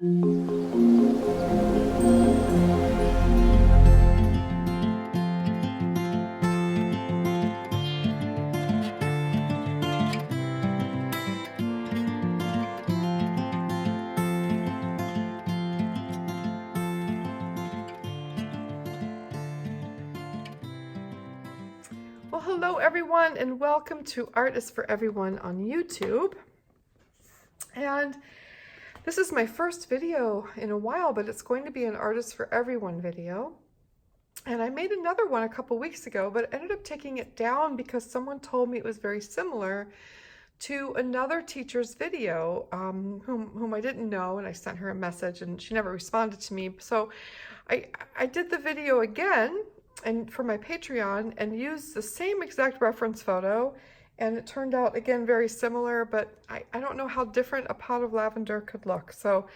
Well, hello everyone, and welcome to Art is for Everyone on YouTube. And this is my first video in a while, but it's going to be an Art is for Everyone video. And I made another one a couple weeks ago, but ended up taking it down because someone told me it was very similar to another teacher's video, whom I didn't know, and I sent her a message and she never responded to me. So I did the video again and for my Patreon and used the same exact reference photo, and it turned out again very similar, but I don't know how different a pot of lavender could look. So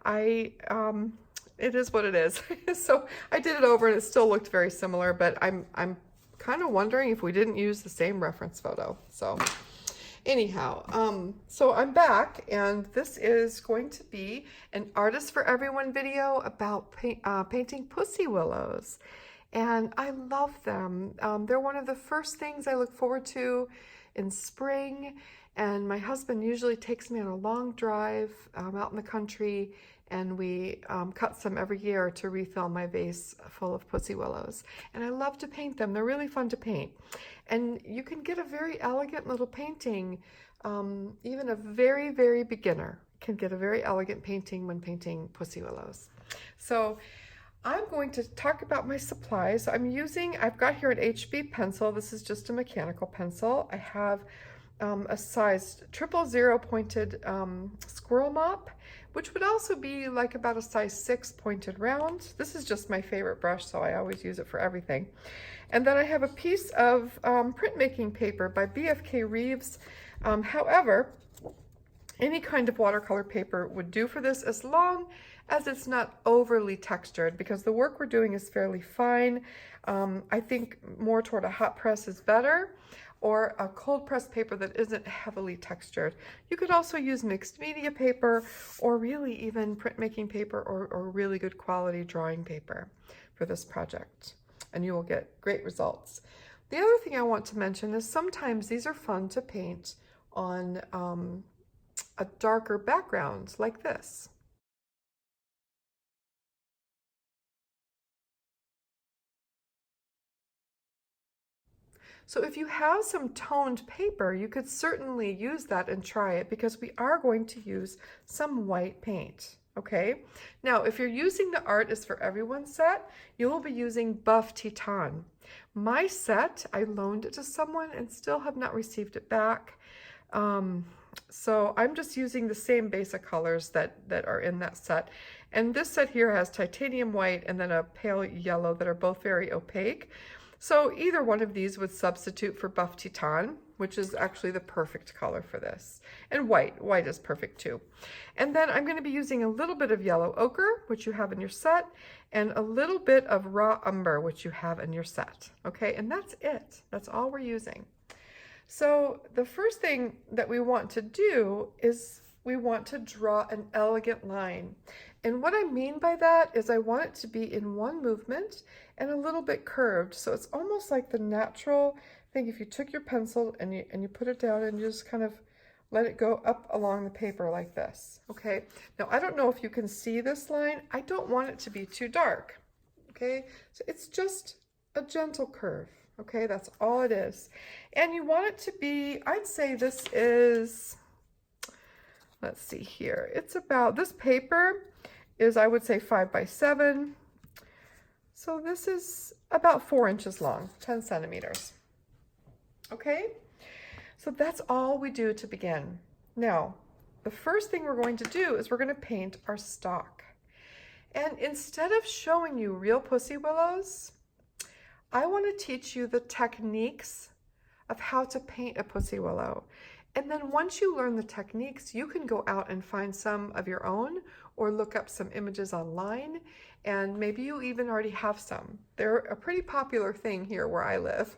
it is what it is. So I did it over and it still looked very similar, but I'm kind of wondering if we didn't use the same reference photo. So anyhow, so I'm back, and this is going to be an Art is for Everyone video about painting Pussywillows. And I love them. They're one of the first things I look forward to in spring, and my husband usually takes me on a long drive out in the country, and we cut some every year to refill my vase full of Pussywillows. And I love to paint them. They're really fun to paint. And you can get a very elegant little painting, even a very, very beginner can get a very elegant painting when painting Pussywillows. So I'm going to talk about my supplies. I've got here an HB pencil. This is just a mechanical pencil. I have a size 000 pointed squirrel mop, which would also be like about a size 6 pointed round. This is just my favorite brush, so I always use it for everything. And then I have a piece of printmaking paper by BFK Reeves. However, any kind of watercolor paper would do for this, as long as it's not overly textured, because the work we're doing is fairly fine. I think more toward a hot press is better, or a cold press paper that isn't heavily textured. You could also use mixed media paper, or really even printmaking paper, or really good quality drawing paper for this project, and you will get great results. The other thing I want to mention is sometimes these are fun to paint on a darker background like this. So if you have some toned paper, you could certainly use that and try it, because we are going to use some white paint, okay? Now, if you're using the Art is for Everyone set, you will be using buff Titane. My set, I loaned it to someone and still have not received it back. So I'm just using the same basic colors that are in that set. And this set here has titanium white and then a pale yellow that are both very opaque. So either one of these would substitute for buff Titane, which is actually the perfect color for this. And white is perfect too. And then I'm going to be using a little bit of yellow ochre, which you have in your set, and a little bit of raw umber, which you have in your set. Okay, and that's it. That's all we're using. So the first thing that we want to do is we want to draw an elegant line. And what I mean by that is I want it to be in one movement and a little bit curved. So it's almost like the natural thing if you took your pencil and you put it down and you just kind of let it go up along the paper like this. Okay, now I don't know if you can see this line. I don't want it to be too dark. Okay, so it's just a gentle curve. Okay, that's all it is. And you want it to be, I'd say this is, let's see here, it's about, this paper is, I would say, 5 by 7. So this is about 4 inches long, 10 centimeters. Okay, so that's all we do to begin. Now, the first thing we're going to do is we're going to paint our stalk. And instead of showing you real Pussywillows, I want to teach you the techniques of how to paint a Pussywillow. And then once you learn the techniques, you can go out and find some of your own, or look up some images online, and maybe you even already have some. They're a pretty popular thing here where I live.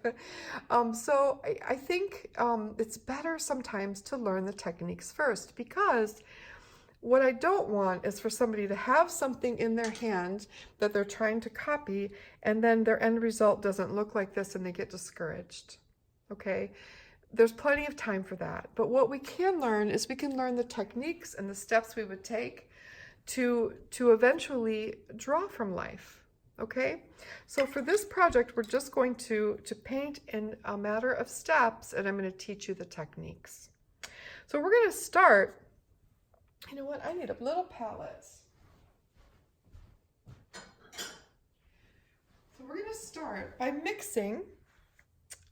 So I think it's better sometimes to learn the techniques first, because What I don't want is for somebody to have something in their hand that they're trying to copy, and then their end result doesn't look like this and they get discouraged. Okay? There's plenty of time for that. But what we can learn is we can learn the techniques and the steps we would take to eventually draw from life. Okay? So for this project, we're just going to paint in a matter of steps, and I'm going to teach you the techniques. So we're going to start. You know what? I need a little palette. So we're going to start by mixing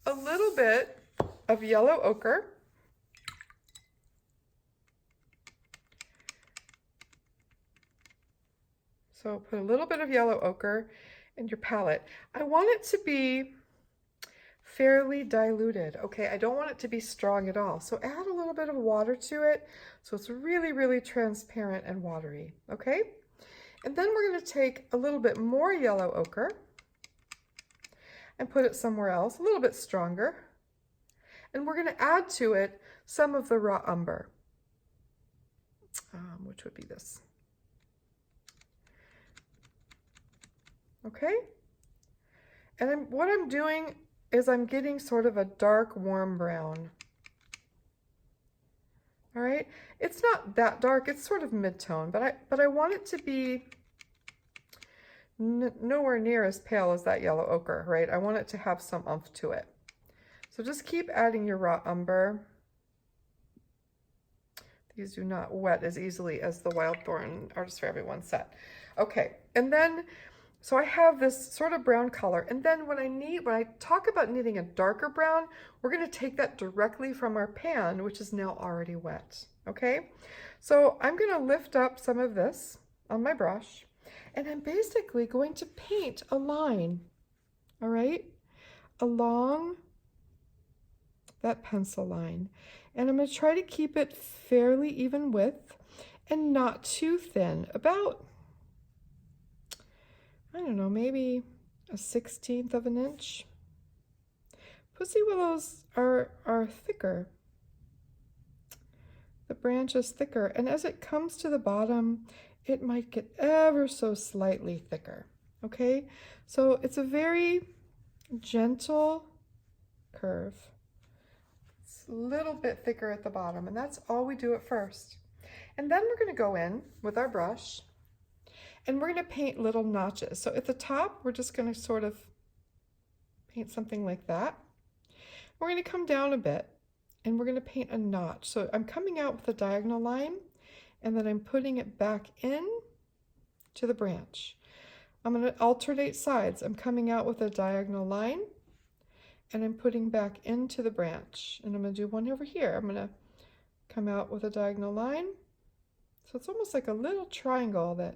a little bit of yellow ochre. So put a little bit of yellow ochre in your palette. I want it to be fairly diluted. Okay, I don't want it to be strong at all. So add a little bit of water to it so it's really, really transparent and watery. Okay, and then we're going to take a little bit more yellow ochre and put it somewhere else, a little bit stronger. And we're going to add to it some of the raw umber, which would be this. Okay, and what I'm doing is I'm getting sort of a dark warm brown. All right, it's not that dark, it's sort of mid-tone, but I want it to be nowhere near as pale as that yellow ochre, right? I want it to have some oomph to it. So just keep adding your raw umber. These do not wet as easily as the Wildthorne Art is for Everyone set. Okay, and then so I have this sort of brown color, and then when I talk about needing a darker brown, we're going to take that directly from our pan, which is now already wet. Okay, so I'm going to lift up some of this on my brush, and I'm basically going to paint a line, all right, along that pencil line, and I'm going to try to keep it fairly even width and not too thin, about, I don't know, maybe a 1/16 of an inch. Pussywillows are thicker. The branch is thicker, and as it comes to the bottom, it might get ever so slightly thicker. Okay, so it's a very gentle curve. It's a little bit thicker at the bottom, and that's all we do at first. And then we're going to go in with our brush, and we're going to paint little notches. So at the top, we're just going to sort of paint something like that. We're going to come down a bit, and we're going to paint a notch. So I'm coming out with a diagonal line, and then I'm putting it back in to the branch. I'm going to alternate sides. I'm coming out with a diagonal line, and I'm putting back into the branch. And I'm going to do one over here. I'm going to come out with a diagonal line. So it's almost like a little triangle that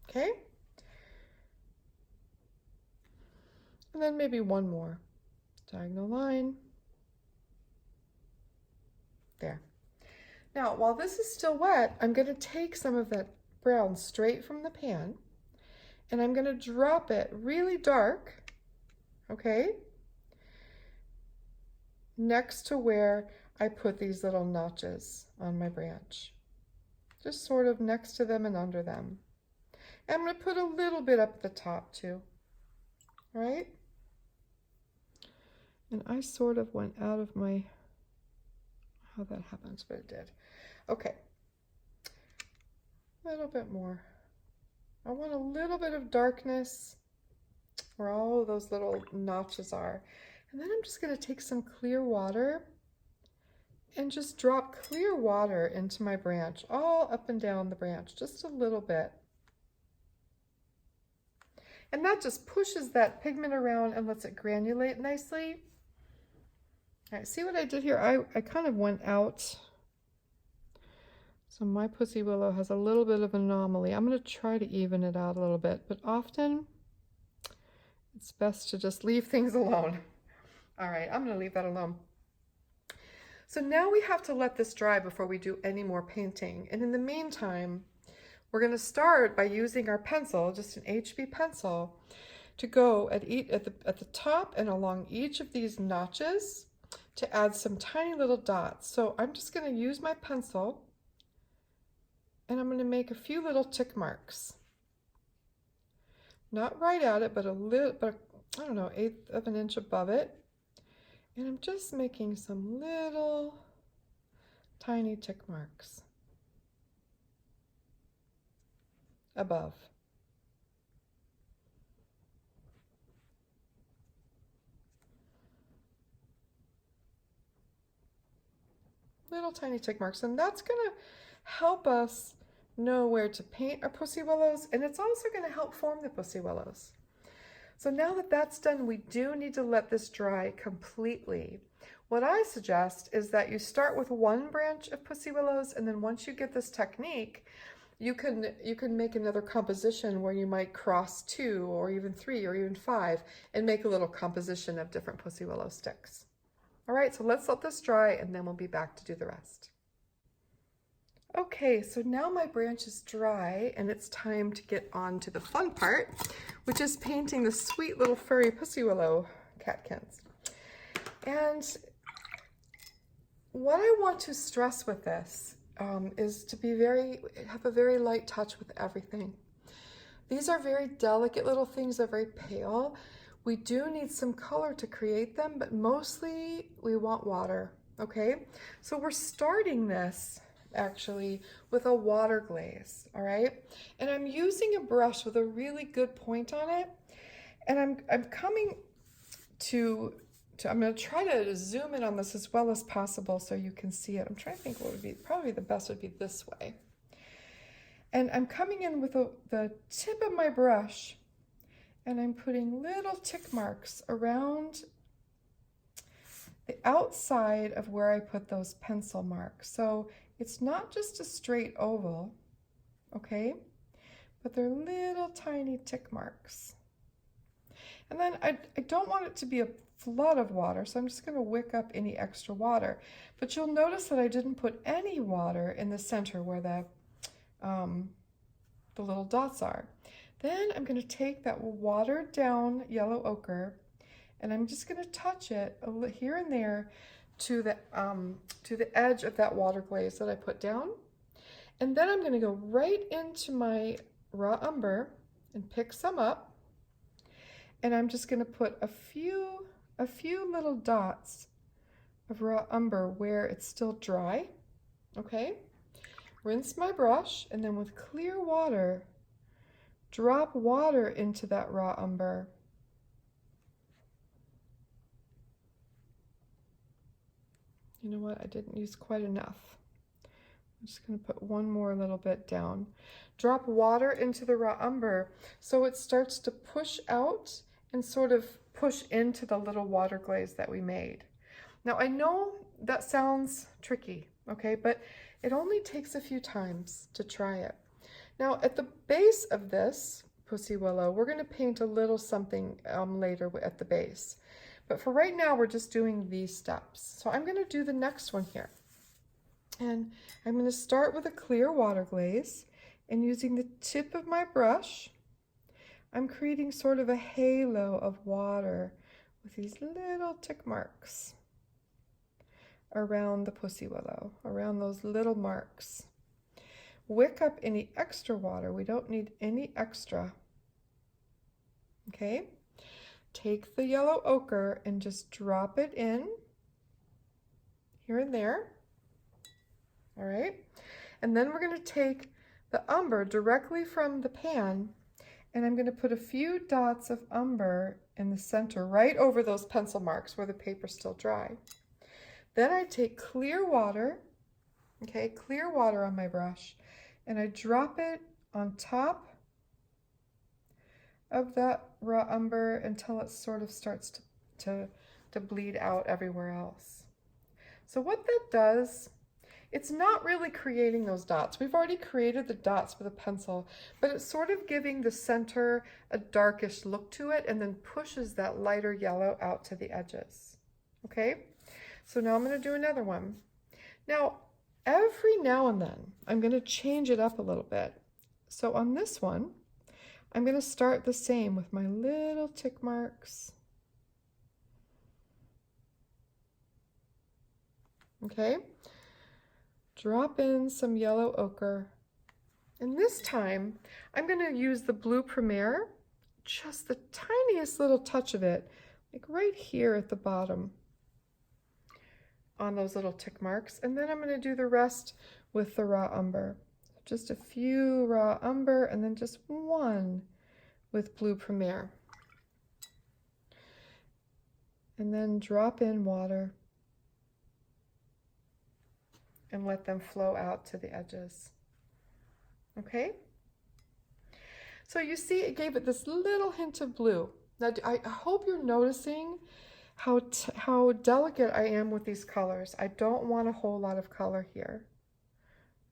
okay, and then maybe one more diagonal line there. Now, while this is still wet, I'm going to take some of that brown straight from the pan, and I'm going to drop it really dark, okay, next to where I put these little notches on my branch, just sort of next to them and under them. I'm going to put a little bit up at the top too, all right? And I sort of went out of my, how that happens, but it did. Okay, a little bit more. I want a little bit of darkness where all of those little notches are. And then I'm just going to take some clear water and just drop clear water into my branch, all up and down the branch, just a little bit. And that just pushes that pigment around and lets it granulate nicely. All right, see what I did here? I kind of went out. So my pussy willow has a little bit of an anomaly. I'm going to try to even it out a little bit, but often it's best to just leave things alone. All right, I'm going to leave that alone. So now we have to let this dry before we do any more painting. And in the meantime, we're going to start by using our pencil, just an HB pencil, to go at the top and along each of these notches. to add some tiny little dots. So I'm just going to use my pencil and I'm going to make a few little tick marks. Not right at it, but a little, but I don't know, 1/8 of an inch above it. And I'm just making some little tiny tick marks above. Little tiny tick marks, and that's going to help us know where to paint our Pussywillows, and it's also going to help form the Pussywillows. So now that that's done, we do need to let this dry completely. What I suggest is that you start with one branch of Pussywillows, and then once you get this technique, you can make another composition where you might cross 2 or even 3 or even 5 and make a little composition of different Pussywillow sticks. All right, so let's let this dry and then we'll be back to do the rest. Okay, so now my branch is dry and it's time to get on to the fun part, which is painting the sweet little furry Pussywillow catkins. And what I want to stress with this is to have a very light touch with everything. These are very delicate little things, they're very pale. We do need some color to create them, but mostly we want water, okay? So we're starting this actually with a water glaze, all right? And I'm using a brush with a really good point on it, and I'm coming to I'm going to try to zoom in on this as well as possible so you can see it. I'm trying to think what would be, probably the best would be this way. And I'm coming in with the tip of my brush, and I'm putting little tick marks around the outside of where I put those pencil marks. So it's not just a straight oval, okay? But they're little tiny tick marks. And then I don't want it to be a flood of water, so I'm just going to wick up any extra water. But you'll notice that I didn't put any water in the center where the little dots are. Then I'm going to take that watered down yellow ochre and I'm just going to touch it here and there to the edge of that water glaze that I put down. And then I'm going to go right into my raw umber and pick some up. And I'm just going to put a few little dots of raw umber where it's still dry. Okay? Rinse my brush and then with clear water, drop water into that raw umber. You know what? I didn't use quite enough. I'm just going to put one more little bit down. Drop water into the raw umber so it starts to push out and sort of push into the little water glaze that we made. Now I know that sounds tricky, okay, but it only takes a few times to try it. Now at the base of this Pussywillow, we're going to paint a little something later at the base. But for right now, we're just doing these steps. So I'm going to do the next one here. And I'm going to start with a clear water glaze, and using the tip of my brush, I'm creating sort of a halo of water with these little tick marks around the Pussywillow, around those little marks. Wick up any extra water. We don't need any extra. Okay? Take the yellow ochre and just drop it in here and there. All right? And then we're going to take the umber directly from the pan, and I'm going to put a few dots of umber in the center right over those pencil marks where the paper's still dry. Then I take clear water, okay, clear water on my brush, and I drop it on top of that raw umber until it sort of starts to bleed out everywhere else. So what that does, it's not really creating those dots. We've already created the dots with a pencil, but it's sort of giving the center a darkish look to it and then pushes that lighter yellow out to the edges. Okay, so now I'm going to do another one. Now, every now and then, I'm going to change it up a little bit. So on this one, I'm going to start the same with my little tick marks. Okay, drop in some yellow ochre, and this time I'm going to use the Bleu Primaire, just the tiniest little touch of it, like right here at the bottom on those little tick marks, and then I'm going to do the rest with the raw umber. Just a few raw umber and then just one with Bleu Primaire. And then drop in water and let them flow out to the edges. Okay? So you see it gave it this little hint of blue. Now I hope you're noticing how delicate I am with these colors. I don't want a whole lot of color here.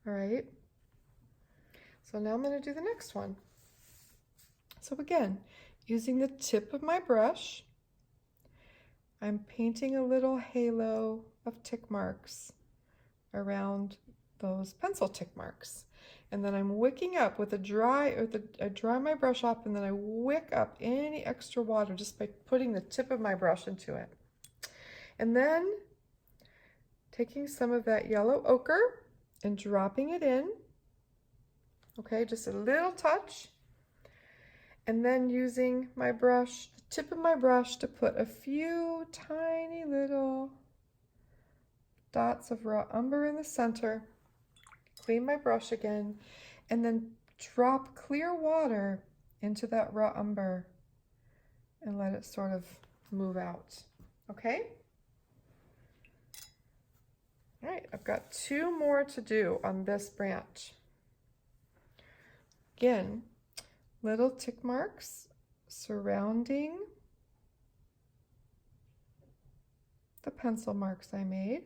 All right? So now I'm going to do the next one. So again, using the tip of my brush, I'm painting a little halo of tick marks around those pencil tick marks. And then I'm wicking up with I dry my brush up and then I wick up any extra water just by putting the tip of my brush into it. And then taking some of that yellow ochre and dropping it in. Okay, just a little touch. And then using my brush, the tip of my brush, to put a few tiny little dots of raw umber in the center. Clean my brush again, and then drop clear water into that raw umber and let it sort of move out. Okay? All right, I've got 2 more to do on this branch. Again, little tick marks surrounding the pencil marks I made.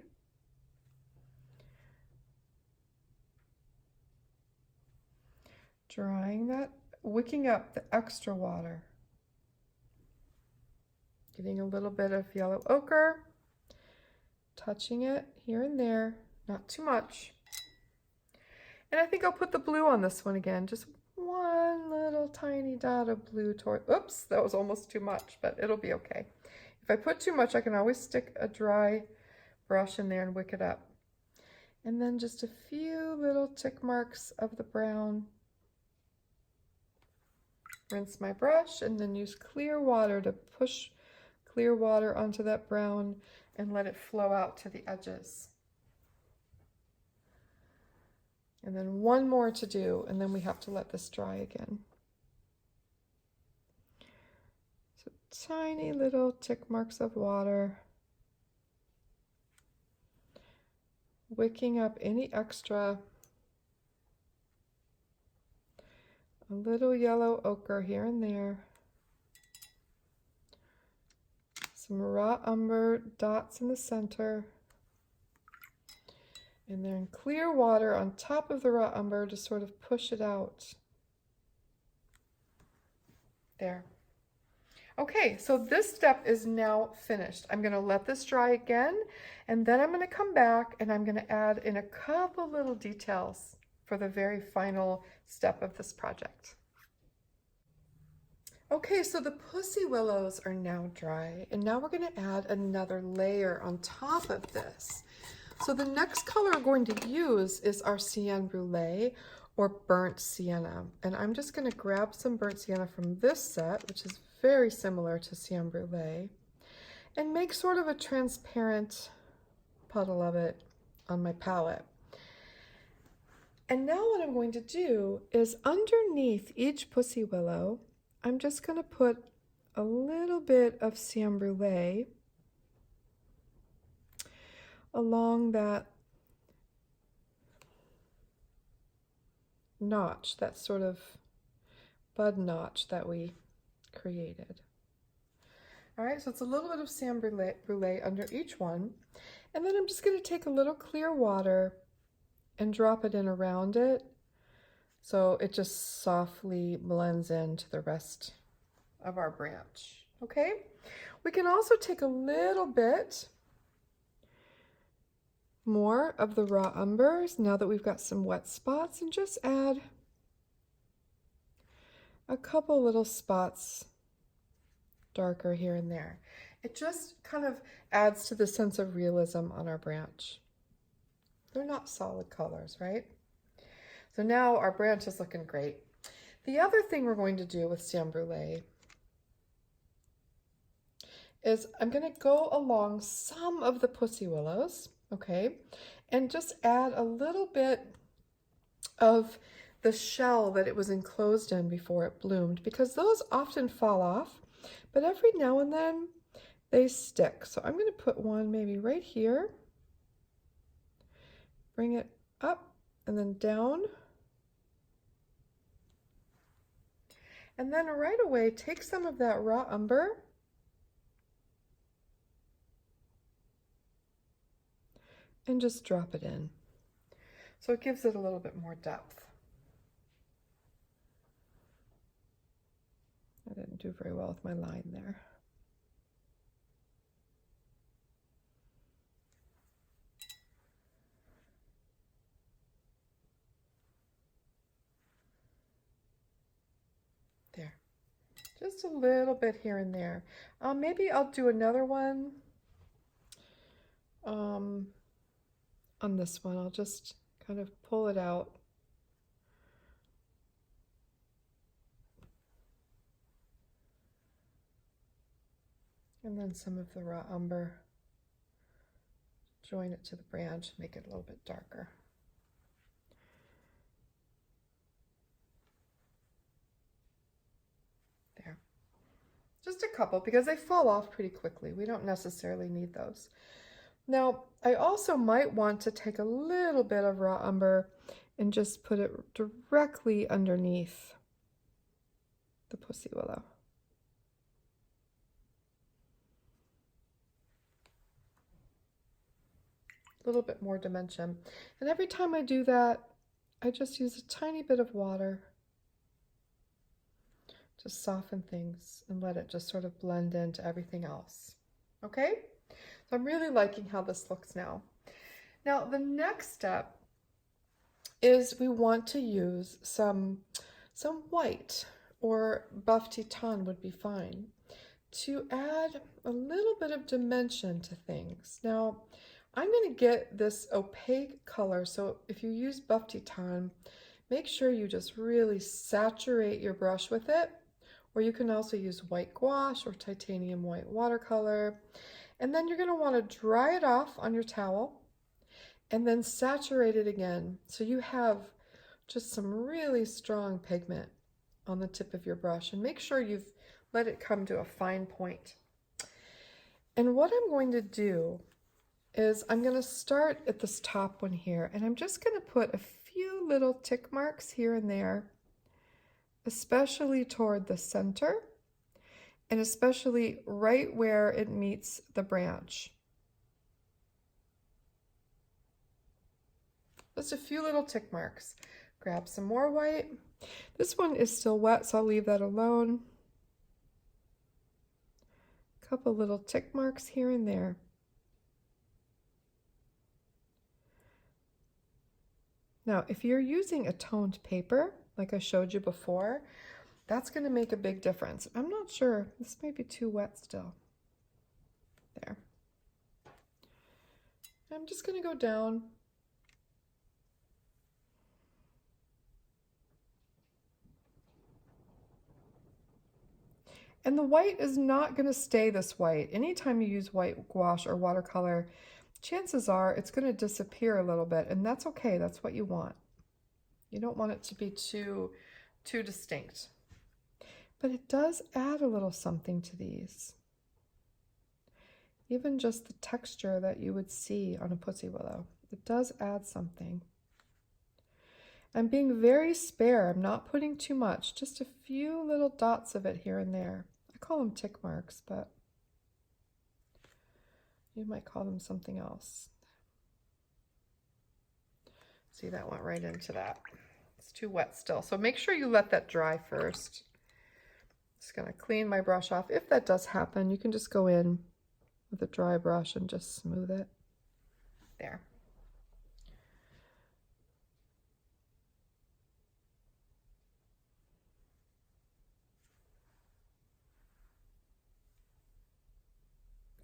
Drying that, wicking up the extra water. Getting a little bit of yellow ochre, touching it here and there, not too much. And I think I'll put the blue on this one again, just one little tiny dot of blue toward, oops, that was almost too much, but it'll be okay. If I put too much, I can always stick a dry brush in there and wick it up. And then just a few little tick marks of the brown. Rinse my brush and then use clear water to push clear water onto that brown and let it flow out to the edges. And then one more to do, and then we have to let this dry again. So tiny little tick marks of water. Wicking up any extra. A little yellow ochre here and there. Some raw umber dots in the center. And then clear water on top of the raw umber to sort of push it out. There. Okay, so this step is now finished. I'm going to let this dry again, and then I'm going to come back and I'm going to add in a couple little details for the very final step of this project. Okay, so the Pussywillows are now dry, and now we're going to add another layer on top of this. So the next color we're going to use is our Cyan Brûlée, or burnt sienna. And I'm just going to grab some burnt sienna from this set, which is very similar to Cyan Brûlée, and make sort of a transparent puddle of it on my palette. And now what I'm going to do is underneath each Pussywillow, I'm just going to put a little bit of Cyan Brûlée along that notch, that sort of bud notch that we created. All right, so it's a little bit of Cyan Brûlée under each one. And then I'm just going to take a little clear water and drop it in around it so it just softly blends into the rest of our branch. Okay, we can also take a little bit more of the raw umbers now that we've got some wet spots, and just add a couple little spots darker here and there. It just kind of adds to the sense of realism on our branch. They're not solid colors, right? So now our branch is looking great. The other thing we're going to do with Sand Brulee is I'm going to go along some of the Pussywillows, okay, and just add a little bit of the shell that it was enclosed in before it bloomed, because those often fall off, but every now and then they stick. So I'm going to put one maybe right here, bring it up and then down, and then right away take some of that raw umber and just drop it in. So it gives it a little bit more depth. I didn't do very well with my line there. There. Just a little bit here and there. Maybe I'll do another one on this one. I'll just kind of pull it out. And then some of the raw umber. Join it to the branch, make it a little bit darker. There. Just a couple, because they fall off pretty quickly. We don't necessarily need those. Now, I also might want to take a little bit of raw umber and just put it directly underneath the Pussywillow. A little bit more dimension. And every time I do that, I just use a tiny bit of water. Just soften things and let it just sort of blend into everything else. Okay? So I'm really liking how this looks now. Now, the next step is we want to use some white, or buff Titane would be fine, to add a little bit of dimension to things. Now, I'm going to get this opaque color, so if you use buff Titane, make sure you just really saturate your brush with it, or you can also use white gouache or titanium white watercolor. And then you're going to want to dry it off on your towel and then saturate it again, so you have just some really strong pigment on the tip of your brush, and make sure you've let it come to a fine point. And what I'm going to do is I'm going to start at this top one here, and I'm just going to put a few little tick marks here and there, especially toward the center, and especially right where it meets the branch. Just a few little tick marks. Grab some more white. This one is still wet, so I'll leave that alone. A couple little tick marks here and there. Now, if you're using a toned paper, like I showed you before, that's going to make a big difference. I'm not sure. This may be too wet still. There. I'm just going to go down. And the white is not going to stay this white. Anytime you use white gouache or watercolor, chances are it's going to disappear a little bit, and that's okay. That's what you want. You don't want it to be too distinct. But it does add a little something to these. Even just the texture that you would see on a Pussywillow, it does add something. I'm being very spare. I'm not putting too much, just a few little dots of it here and there. I call them tick marks, but you might call them something else. See, that went right into that. It's too wet still, so make sure you let that dry first. Just gonna clean my brush off. If that does happen, you can just go in with a dry brush and just smooth it. There.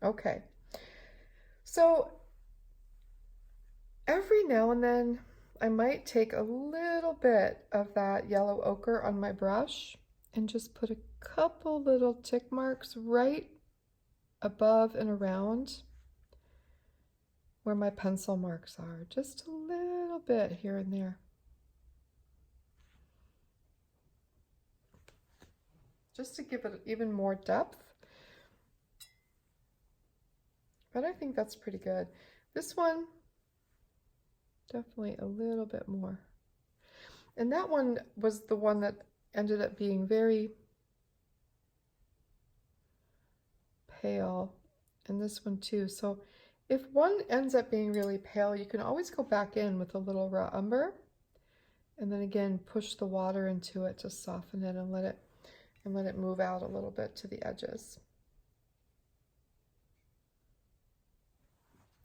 Okay, so every now and then I might take a little bit of that yellow ochre on my brush and just put a couple little tick marks right above and around where my pencil marks are. Just a little bit here and there. Just to give it even more depth. But I think that's pretty good. This one, definitely a little bit more. And that one was the one that ended up being very pale, and this one too. So if one ends up being really pale, you can always go back in with a little raw umber, and then again push the water into it to soften it and let it move out a little bit to the edges.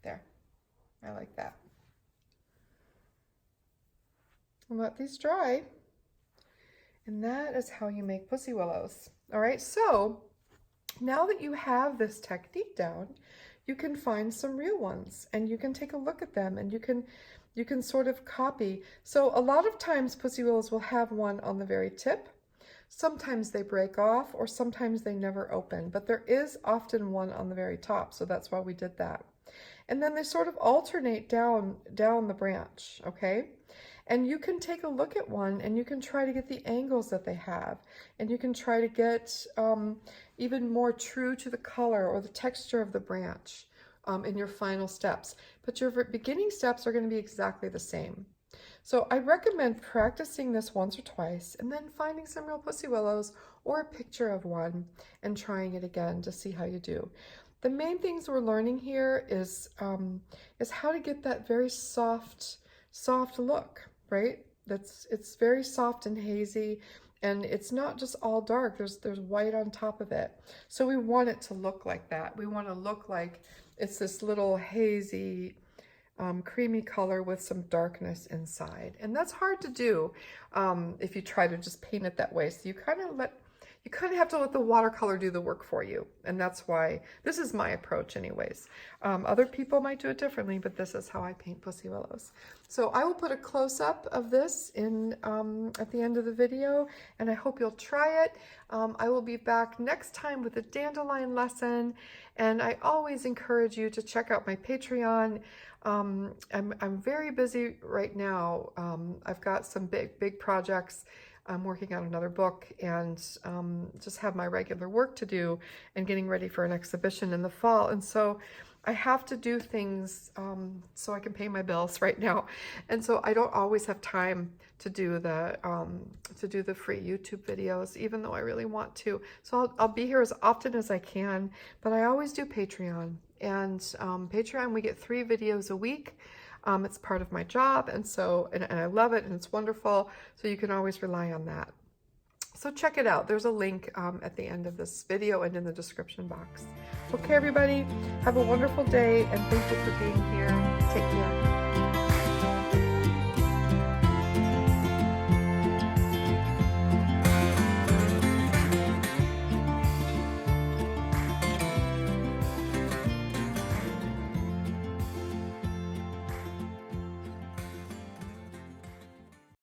There, I like that. And let these dry. And that is how you make Pussywillows. All right, so now that you have this technique down, you can find some real ones and you can take a look at them, and you can sort of copy. So a lot of times Pussywillows will have one on the very tip. Sometimes they break off, or sometimes they never open, but there is often one on the very top, so that's why we did that. And then they sort of alternate down the branch, okay? And you can take a look at one and you can try to get the angles that they have, and you can try to get even more true to the color or the texture of the branch in your final steps. But your beginning steps are going to be exactly the same. So I recommend practicing this once or twice and then finding some real Pussywillows or a picture of one and trying it again to see how you do. The main things we're learning here is how to get that very soft look, right? It's very soft and hazy, and it's not just all dark. There's white on top of it. So we want it to look like that. We want to look like it's this little hazy, creamy color with some darkness inside. And that's hard to do if you try to just paint it that way. So you kind of have to let the watercolor do the work for you. And that's why this is my approach anyways. Other people might do it differently, but this is how I paint Pussywillows. So I will put a close-up of this in at the end of the video, and I hope you'll try it. I will be back next time with a dandelion lesson, and I always encourage you to check out my Patreon. I'm very busy right now. I've got some big projects. I'm working on another book, and just have my regular work to do and getting ready for an exhibition in the fall. And so I have to do things so I can pay my bills right now. And so I don't always have time to do the free YouTube videos, even though I really want to. So I'll be here as often as I can, but I always do Patreon. And Patreon, we get 3 videos a week. It's part of my job, and I love it, and it's wonderful, so you can always rely on that. So check it out. There's a link at the end of this video and in the description box. Okay, everybody, have a wonderful day, and thank you for being here. Take care.